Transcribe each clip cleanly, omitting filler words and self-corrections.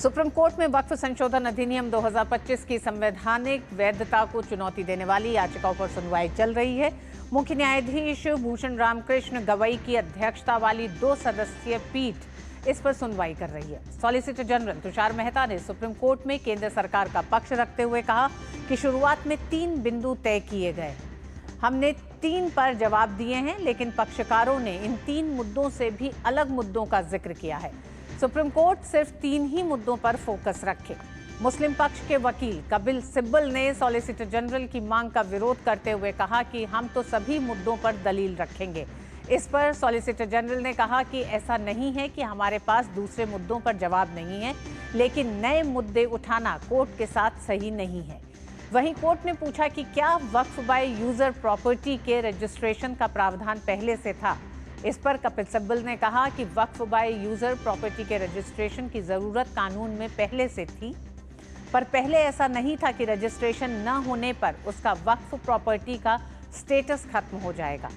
Supreme court में वक्फ संशोधन अधिनियम 2025 की संवैधानिक वैधता को चुनौती देने वाली याचिकाओं पर सुनवाई चल रही है। मुख्य न्यायाधीश भूषण रामकृष्ण गवई की अध्यक्षता वाली 2 सदस्यीय पीठ इस पर सुनवाई कर रही है। सॉलिसिटर जनरल तुषार मेहता ने सुप्रीम कोर्ट में केंद्र सरकार का पक्ष रखते हुए कहा कि शुरुआत में 3 बिंदु तय किए गए, हमने 3 पर जवाब दिए हैं, लेकिन पक्षकारों ने इन 3 मुद्दों से भी अलग मुद्दों का जिक्र किया है। सुप्रीम कोर्ट सिर्फ 3 ही मुद्दों पर फोकस रखे। मुस्लिम पक्ष के वकील कपिल सिब्बल ने सॉलिसिटर जनरल की मांग का विरोध करते हुए कहा कि हम तो सभी मुद्दों पर दलील रखेंगे। इस पर सॉलिसिटर जनरल ने कहा कि ऐसा नहीं है कि हमारे पास दूसरे मुद्दों पर जवाब नहीं है, लेकिन नए मुद्दे उठाना कोर्ट के साथ सही नहीं है। वहीं कोर्ट ने पूछा कि क्या वक्फ बाय यूजर प्रॉपर्टी के रजिस्ट्रेशन का प्रावधान पहले से था। इस पर कपिल सिब्बल ने कहा कि वक्फ बाय यूजर प्रॉपर्टी के रजिस्ट्रेशन की जरूरत कानून में पहले से थी, पर पहले ऐसा नहीं था कि रजिस्ट्रेशन न होने पर उसका वक्फ प्रॉपर्टी का स्टेटस खत्म हो जाएगा।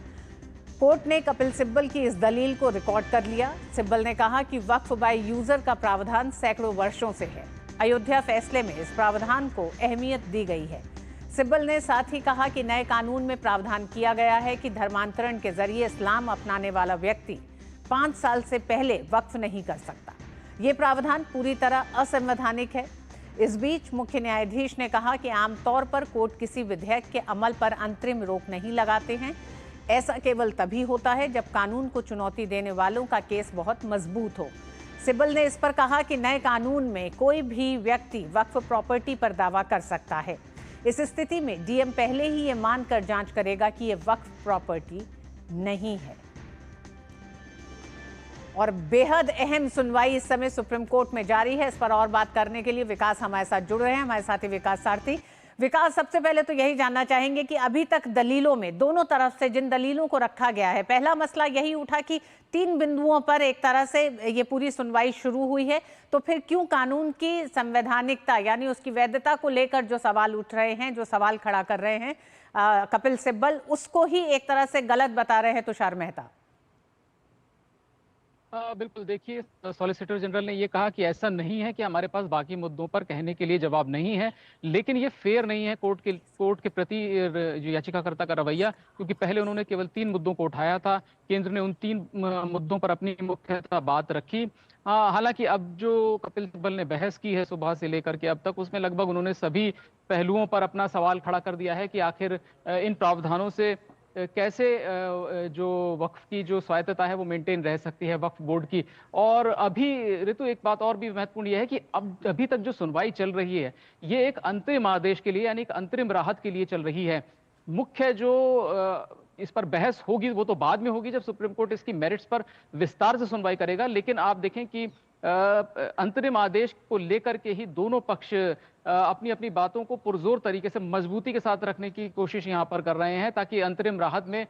कोर्ट ने कपिल सिब्बल की इस दलील को रिकॉर्ड कर लिया। सिब्बल ने कहा कि वक्फ बाय यूजर का प्रावधान सैकड़ों वर्षों से है। अयोध्या फैसले में इस प्रावधान को अहमियत दी गई है। सिब्बल ने साथ ही कहा कि नए कानून में प्रावधान किया गया है कि धर्मांतरण के जरिए इस्लाम अपनाने वाला व्यक्ति 5 साल से पहले वक्फ नहीं कर सकता। ये प्रावधान पूरी तरह असंवैधानिक है। इस बीच मुख्य न्यायाधीश ने कहा कि आमतौर पर कोर्ट किसी विधेयक के अमल पर अंतरिम रोक नहीं लगाते हैं। ऐसा केवल तभी होता है जब कानून को चुनौती देने वालों का केस बहुत मजबूत हो। सिब्बल ने इस पर कहा कि नए कानून में कोई भी व्यक्ति वक्फ प्रॉपर्टी पर दावा कर सकता है। इस स्थिति में डीएम पहले ही ये मानकर जांच करेगा कि ये वक्फ प्रॉपर्टी नहीं है। और बेहद अहम सुनवाई इस समय सुप्रीम कोर्ट में जारी है। इस पर और बात करने के लिए विकास हमारे साथ जुड़ रहे हैं, हमारे साथी विकास सारथी। विकास, सबसे पहले तो यही जानना चाहेंगे कि अभी तक दलीलों में दोनों तरफ से जिन दलीलों को रखा गया है, पहला मसला यही उठा कि 3 बिंदुओं पर एक तरह से ये पूरी सुनवाई शुरू हुई है, तो फिर क्यों कानून की संवैधानिकता यानी उसकी वैधता को लेकर जो सवाल उठ रहे हैं, जो सवाल खड़ा कर रहे हैं कपिल सिब्बल, उसको ही एक तरह से गलत बता रहे हैं तुषार मेहता? बिल्कुल, देखिए, सॉलिसिटर जनरल ने ये कहा कि ऐसा नहीं है कि हमारे पास बाकी मुद्दों पर कहने के लिए जवाब नहीं है, लेकिन ये फेयर नहीं है कोर्ट के प्रति जो याचिकाकर्ता का रवैया, क्योंकि पहले उन्होंने केवल 3 मुद्दों को उठाया था। केंद्र ने उन 3 मुद्दों पर अपनी मुख्यतः बात रखी। हालांकि अब जो कपिल सिब्बल ने बहस की है सुबह से लेकर के अब तक, उसमें लगभग उन्होंने सभी पहलुओं पर अपना सवाल खड़ा कर दिया है कि आखिर इन प्रावधानों से कैसे जो वक्फ की जो स्वायत्तता है वो मेंटेन रह सकती है वक्फ बोर्ड की। और अभी ऋतु, एक बात और भी महत्वपूर्ण यह है कि अब अभी तक जो सुनवाई चल रही है ये एक अंतरिम आदेश के लिए यानी एक अंतरिम राहत के लिए चल रही है। मुख्य जो इस पर बहस होगी वो तो बाद में होगी जब सुप्रीम कोर्ट इसकी मेरिट्स पर विस्तार से सुनवाई करेगा। लेकिन आप देखें कि अंतरिम आदेश को लेकर के ही दोनों पक्ष अपनी अपनी बातों को पुरजोर तरीके से मजबूती के साथ रखने की कोशिश यहां पर कर रहे हैं, ताकि अंतरिम राहत में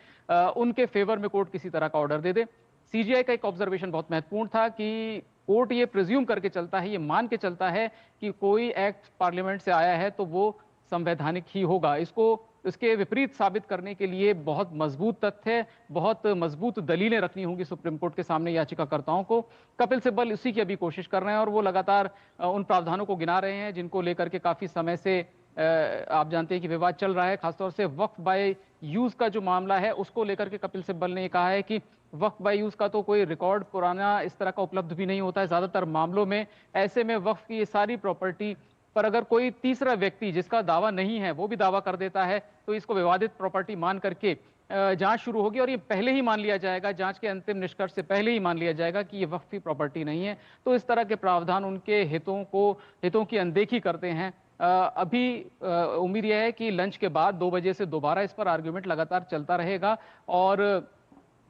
उनके फेवर में कोर्ट किसी तरह का ऑर्डर दे दे। सीजीआई का एक ऑब्जर्वेशन बहुत महत्वपूर्ण था कि कोर्ट ये प्रिज्यूम करके चलता है, ये मान के चलता है कि कोई एक्ट पार्लियामेंट से आया है तो वो संवैधानिक ही होगा। इसके विपरीत साबित करने के लिए बहुत मजबूत तथ्य, बहुत मजबूत दलीलें रखनी होंगी सुप्रीम कोर्ट के सामने याचिकाकर्ताओं को। कपिल सिब्बल इसी की अभी कोशिश कर रहे हैं और वो लगातार उन प्रावधानों को गिना रहे हैं जिनको लेकर के काफी समय से आप जानते हैं कि विवाद चल रहा है। खासतौर से वक्फ बाय यूज का जो मामला है उसको लेकर के कपिल सिब्बल ने कहा है कि वक्फ बाय यूज का तो कोई रिकॉर्ड पुराना इस तरह का उपलब्ध भी नहीं होता है ज्यादातर मामलों में। ऐसे में वक्फ की ये सारी प्रॉपर्टी पर अगर कोई तीसरा व्यक्ति जिसका दावा नहीं है वो भी दावा कर देता है तो इसको विवादित प्रॉपर्टी मान करके जांच शुरू होगी। और ये पहले ही मान लिया जाएगा, जांच के अंतिम निष्कर्ष से पहले ही मान लिया जाएगा कि ये वक्फ की प्रॉपर्टी नहीं है। तो इस तरह के प्रावधान उनके हितों की अनदेखी करते हैं। अभी उम्मीद यह है कि लंच के बाद 2 बजे से दोबारा इस पर आर्ग्यूमेंट लगातार चलता रहेगा। और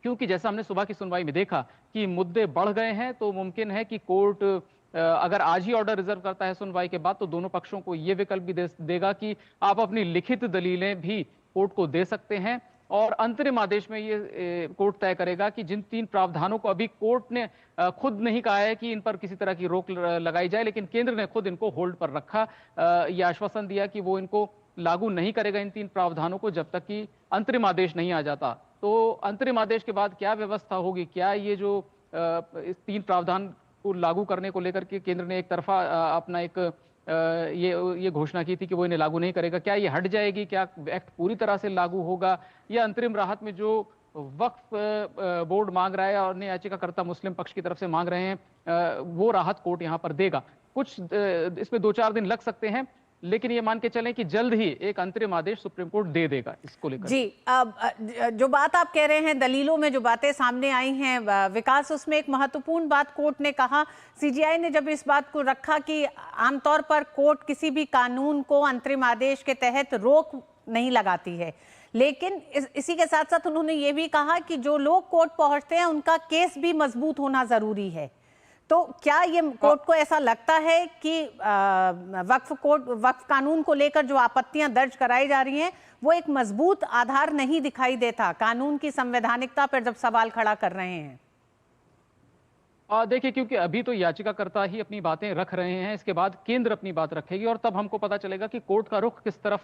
क्योंकि जैसा हमने सुबह की सुनवाई में देखा कि मुद्दे बढ़ गए हैं, तो मुमकिन है कि कोर्ट अगर आज ही ऑर्डर रिजर्व करता है सुनवाई के बाद, तो दोनों पक्षों को यह विकल्प भी देगा कि आप अपनी लिखित दलीलें भी कोर्ट को दे सकते हैं। और अंतरिम आदेश में ये कोर्ट तय करेगा कि जिन 3 प्रावधानों को अभी कोर्ट ने खुद नहीं कहा है कि इन पर किसी तरह की रोक लगाई जाए, लेकिन केंद्र ने खुद इनको होल्ड पर रखा, यह आश्वासन दिया कि वो इनको लागू नहीं करेगा इन 3 प्रावधानों को जब तक कि अंतरिम आदेश नहीं आ जाता। तो अंतरिम आदेश के बाद क्या व्यवस्था होगी, क्या ये जो इस 3 प्रावधान को लागू करने को लेकर के केंद्र ने एक तरफा अपना एक ये घोषणा की थी कि वो इन्हें लागू नहीं करेगा। क्या ये हट जाएगी? क्या एक्ट पूरी तरह से लागू होगा, या अंतरिम राहत में जो वक्फ बोर्ड मांग रहा है और अन्य याचिकाकर्ता मुस्लिम पक्ष की तरफ से मांग रहे हैं, वो राहत कोर्ट यहाँ पर देगा? कुछ इसमें 2-4 दिन लग सकते हैं, लेकिन ये मान के चलें कि जल्द ही एक अंतरिम आदेश सुप्रीम कोर्ट दे देगा इसको लेकर। जी, अब जो बात आप कह रहे हैं, दलीलों में जो बातें सामने आई हैं विकास, उसमें एक महत्वपूर्ण बात कोर्ट ने कहा, सीजीआई ने जब इस बात को रखा कि आमतौर पर कोर्ट किसी भी कानून को अंतरिम आदेश के तहत रोक नहीं लगाती है, लेकिन इसी के साथ साथ उन्होंने ये भी कहा कि जो लोग कोर्ट पहुंचते हैं उनका केस भी मजबूत होना जरूरी है। तो क्या ये कोर्ट को ऐसा लगता है कि वक्फ कानून को लेकर जो आपत्तियां दर्ज कराई जा रही हैं वो एक मजबूत आधार नहीं दिखाई देता कानून की संवैधानिकता पर जब सवाल खड़ा कर रहे हैं? देखिए, क्योंकि अभी तो याचिकाकर्ता ही अपनी बातें रख रहे हैं, इसके बाद केंद्र अपनी बात रखेगी और तब हमको पता चलेगा कि कोर्ट का रुख किस तरफ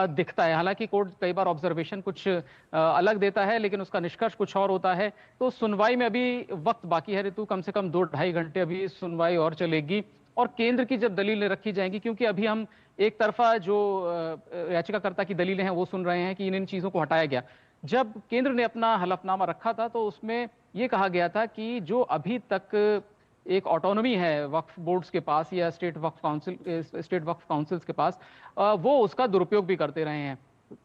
दिखता है। हालांकि कोर्ट कई बार ऑब्जर्वेशन कुछ अलग देता है, लेकिन उसका निष्कर्ष कुछ और होता है। तो सुनवाई में अभी वक्त बाकी है ऋतु, कम से कम 2-2.5 घंटे अभी सुनवाई और चलेगी और केंद्र की जब दलीलें रखी जाएंगी, क्योंकि अभी हम एक तरफा जो याचिकाकर्ता की दलीलें हैं वो सुन रहे हैं कि इन चीजों को हटाया गया। जब केंद्र ने अपना हलफनामा रखा था तो उसमें ये कहा गया था कि जो अभी तक एक ऑटोनॉमी है वक्फ बोर्ड्स के पास या स्टेट वक्फ काउंसिल्स के पास, वो उसका दुरुपयोग भी करते रहे हैं।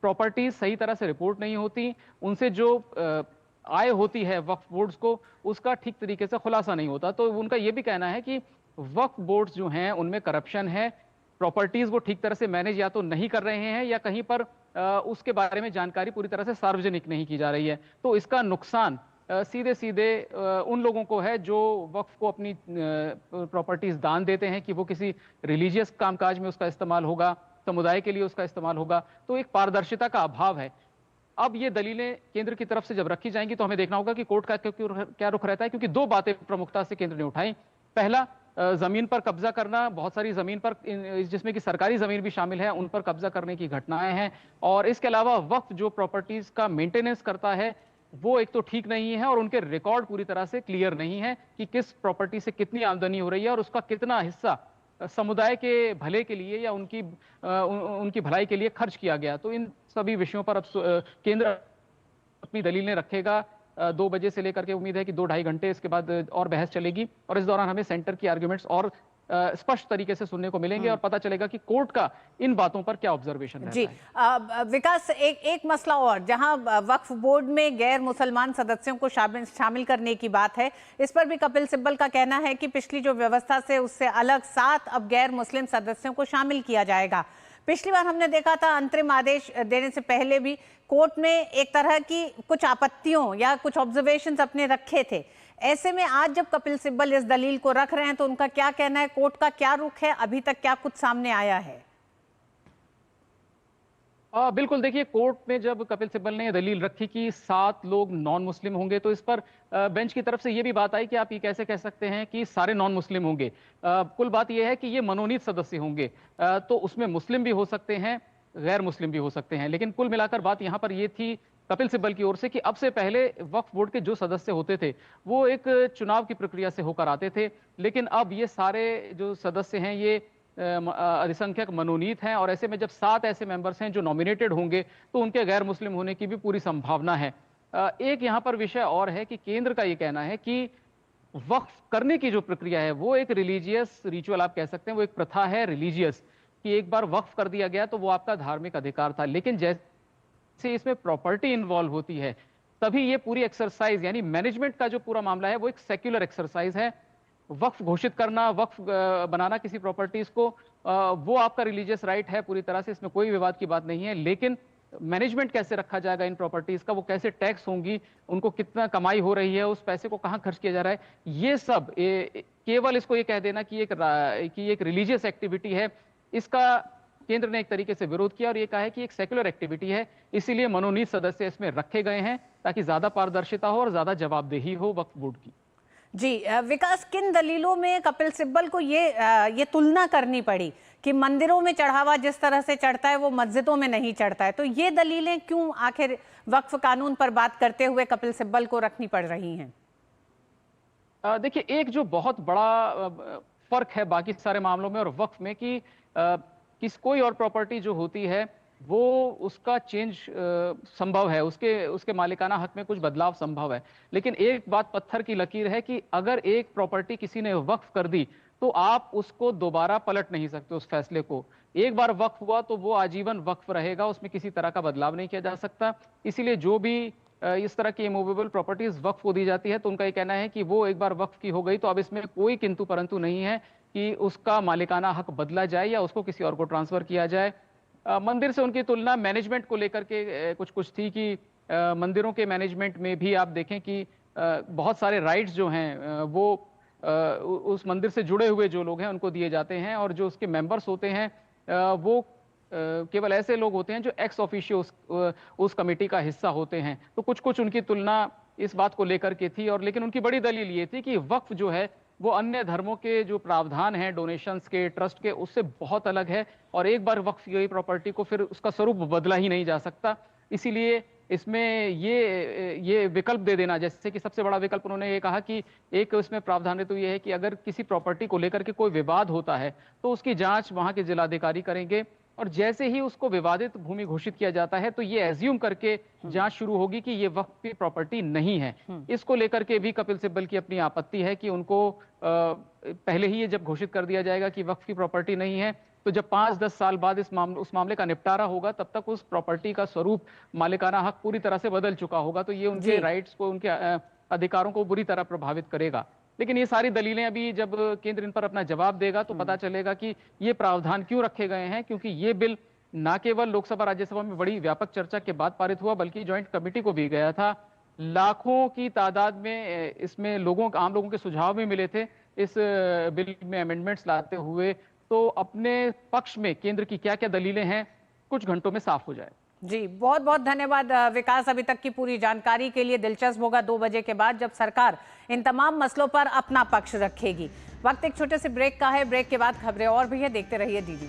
प्रॉपर्टीज सही तरह से रिपोर्ट नहीं होती, उनसे जो आय होती है वक्फ बोर्ड्स को, उसका ठीक तरीके से खुलासा नहीं होता। तो उनका ये भी कहना है कि वक्फ बोर्ड्स जो हैं उनमें करप्शन है, प्रॉपर्टीज वो ठीक तरह से मैनेज या तो नहीं कर रहे हैं या कहीं पर उसके बारे में जानकारी पूरी तरह से सार्वजनिक नहीं की जा रही है। तो इसका नुकसान सीधे सीधे उन लोगों को है जो वक्फ को अपनी प्रॉपर्टीज दान देते हैं कि वो किसी रिलीजियस कामकाज में उसका इस्तेमाल होगा, समुदाय के लिए उसका इस्तेमाल होगा। तो एक पारदर्शिता का अभाव है। अब ये दलीलें केंद्र की तरफ से जब रखी जाएंगी तो हमें देखना होगा कि कोर्ट का क्या रुख रहता है, क्योंकि 2 बातें प्रमुखता से केंद्र ने उठाई। पहला, जमीन पर कब्जा करना, बहुत सारी जमीन पर जिसमें कि सरकारी जमीन भी शामिल है, उन पर कब्जा करने की घटनाएं हैं। और इसके अलावा वक्फ जो प्रॉपर्टीज का मेंटेनेंस करता है वो एक तो ठीक नहीं है और उनके रिकॉर्ड पूरी तरह से क्लियर नहीं है कि किस प्रॉपर्टी से कितनी आमदनी हो रही है और उसका कितना हिस्सा समुदाय के भले के लिए या उनकी भलाई के लिए खर्च किया गया। तो इन सभी विषयों पर अब केंद्र अपनी दलीलें रखेगा। 2 बजे से लेकर के उम्मीद है कि 2-2.5 घंटे इसके बाद और बहस चलेगी और इस दौरान हमें सेंटर की आर्ग्यूमेंट्स और स्पष्ट तरीके से सुनने को मिलेंगे और पता चलेगा कि कोर्ट का इन बातों पर क्या ऑब्जर्वेशन रहता है। विकास, एक मसला और, जहां वक्फ बोर्ड में गैर मुसलमान सदस्यों को शामिल करने की बात है, इस पर भी कपिल सिब्बल का कहना है कि पिछली जो व्यवस्था से उससे अलग 7 अब गैर मुस्लिम सदस्यों को शामिल किया जाएगा। पिछली बार हमने देखा था अंतरिम आदेश देने से पहले भी कोर्ट ने एक तरह की कुछ आपत्तियों या कुछ ऑब्जर्वेशंस अपने रखे थे। ऐसे में आज जब कपिल सिब्बल इस दलील को रख रहे हैं तो उनका क्या कहना है, कोर्ट का क्या रुख है, अभी तक क्या कुछ सामने आया है? बिल्कुल, देखिए, कोर्ट में जब कपिल सिब्बल ने दलील रखी कि 7 लोग नॉन मुस्लिम होंगे तो इस पर बेंच की तरफ से ये भी बात आई कि आप ये कैसे कह सकते हैं कि सारे नॉन मुस्लिम होंगे। कुल बात यह है कि ये मनोनीत सदस्य होंगे, तो उसमें मुस्लिम भी हो सकते हैं, गैर मुस्लिम भी हो सकते हैं। लेकिन कुल मिलाकर बात यहाँ पर ये थी कपिल सिब्बल की ओर से कि अब से पहले वक्फ बोर्ड के जो सदस्य होते थे वो एक चुनाव की प्रक्रिया से होकर आते थे, लेकिन अब ये सारे जो सदस्य हैं ये अधिसंख्यक मनोनीत हैं और ऐसे में जब 7 ऐसे मेंबर्स हैं जो नॉमिनेटेड होंगे तो उनके गैर मुस्लिम होने की भी पूरी संभावना है। एक यहाँ पर विषय और है कि केंद्र का ये कहना है कि वक्फ करने की जो प्रक्रिया है वो एक रिलीजियस रिचुअल आप कह सकते हैं, वो एक प्रथा है रिलीजियस कि एक बार वक्फ कर दिया गया तो वो आपका धार्मिक अधिकार था, लेकिन जैसे इसमें प्रॉपर्टी इन्वॉल्व होती है तभी ये पूरी एक्सरसाइज यानी मैनेजमेंट का जो पूरा मामला है वो एक सेक्युलर एक्सरसाइज है। वक्फ घोषित करना, वक्फ बनाना किसी प्रॉपर्टीज को, वो आपका रिलीजियस राइट है पूरी तरह से, इसमें कोई विवाद की बात नहीं है। लेकिन मैनेजमेंट कैसे रखा जाएगा इन प्रॉपर्टीज का, वो कैसे टैक्स होंगी, उनको कितना कमाई हो रही है, उस पैसे को कहाँ खर्च किया जा रहा है, ये सब केवल इसको ये कह देना कि एक रिलीजियस एक्टिविटी है, इसका केंद्र ने एक तरीके से विरोध किया और ये कहा है कि एक सेक्युलर एक्टिविटी है, इसीलिए मनोनीत सदस्य इसमें रखे गए हैं ताकि ज्यादा पारदर्शिता हो और ज्यादा जवाबदेही हो वक्फ बोर्ड की। जी विकास, किन दलीलों में कपिल सिब्बल को ये तुलना करनी पड़ी कि मंदिरों में चढ़ावा जिस तरह से चढ़ता है वो मस्जिदों में नहीं चढ़ता है, तो ये दलीलें क्यों आखिर वक्फ कानून पर बात करते हुए कपिल सिब्बल को रखनी पड़ रही हैं? देखिए, एक जो बहुत बड़ा फर्क है बाकी सारे मामलों में और वक्फ में कि कोई और प्रॉपर्टी जो होती है वो उसका चेंज संभव है, उसके उसके मालिकाना हक में कुछ बदलाव संभव है। लेकिन एक बात पत्थर की लकीर है कि अगर एक प्रॉपर्टी किसी ने वक्फ कर दी तो आप उसको दोबारा पलट नहीं सकते उस फैसले को। एक बार वक्फ हुआ तो वो आजीवन वक्फ रहेगा, उसमें किसी तरह का बदलाव नहीं किया जा सकता। इसीलिए जो भी इस तरह की इमूवेबल प्रॉपर्टीज वक्फ को दी जाती है तो उनका ये कहना है कि वो एक बार वक्फ की हो गई तो अब इसमें कोई किंतु परंतु नहीं है कि उसका मालिकाना हक बदला जाए या उसको किसी और को ट्रांसफर किया जाए। मंदिर से उनकी तुलना मैनेजमेंट को लेकर के कुछ कुछ थी कि मंदिरों के मैनेजमेंट में भी आप देखें कि बहुत सारे राइट्स जो हैं वो उस मंदिर से जुड़े हुए जो लोग हैं उनको दिए जाते हैं और जो उसके मेंबर्स होते हैं वो केवल ऐसे लोग होते हैं जो एक्स ऑफिशियो उस कमेटी का हिस्सा होते हैं। तो कुछ कुछ उनकी तुलना इस बात को लेकर के थी और लेकिन उनकी बड़ी दलील ये थी कि वक्फ जो है वो अन्य धर्मों के जो प्रावधान हैं डोनेशंस के, ट्रस्ट के, उससे बहुत अलग है और एक बार वक्फ की गई प्रॉपर्टी को फिर उसका स्वरूप बदला ही नहीं जा सकता। इसीलिए इसमें ये विकल्प दे देना, जैसे कि सबसे बड़ा विकल्प उन्होंने ये कहा कि एक इसमें प्रावधान है तो ये है कि अगर किसी प्रॉपर्टी को लेकर के कोई विवाद होता है तो उसकी जांच वहां के जिलाधिकारी करेंगे और जैसे ही उसको विवादित भूमि घोषित किया जाता है तो ये एज्यूम करके जांच शुरू होगी कि ये वक्फ की प्रॉपर्टी नहीं है। इसको लेकर के भी कपिल सिब्बल की अपनी आपत्ति है कि उनको पहले ही ये जब घोषित कर दिया जाएगा कि वक्फ की प्रॉपर्टी नहीं है तो जब 5-10 साल बाद उस मामले का निपटारा होगा तब तक उस प्रॉपर्टी का स्वरूप, मालिकाना हक पूरी तरह से बदल चुका होगा। तो ये उनके राइट्स को, उनके अधिकारों को बुरी तरह प्रभावित करेगा। लेकिन ये सारी दलीलें अभी जब केंद्र इन पर अपना जवाब देगा तो पता चलेगा कि ये प्रावधान क्यों रखे गए हैं, क्योंकि ये बिल ना केवल लोकसभा राज्यसभा में बड़ी व्यापक चर्चा के बाद पारित हुआ बल्कि ज्वाइंट कमेटी को भी गया था। लाखों की तादाद में इसमें आम लोगों के सुझाव भी मिले थे इस बिल में अमेंडमेंट्स लाते हुए। तो अपने पक्ष में केंद्र की क्या क्या दलीलें हैं कुछ घंटों में साफ हो जाए। जी, बहुत बहुत धन्यवाद विकास, अभी तक की पूरी जानकारी के लिए। दिलचस्प होगा 2 बजे के बाद जब सरकार इन तमाम मसलों पर अपना पक्ष रखेगी। वक्त एक छोटे से ब्रेक का है, ब्रेक के बाद खबरें और भी है, देखते रहिए DD।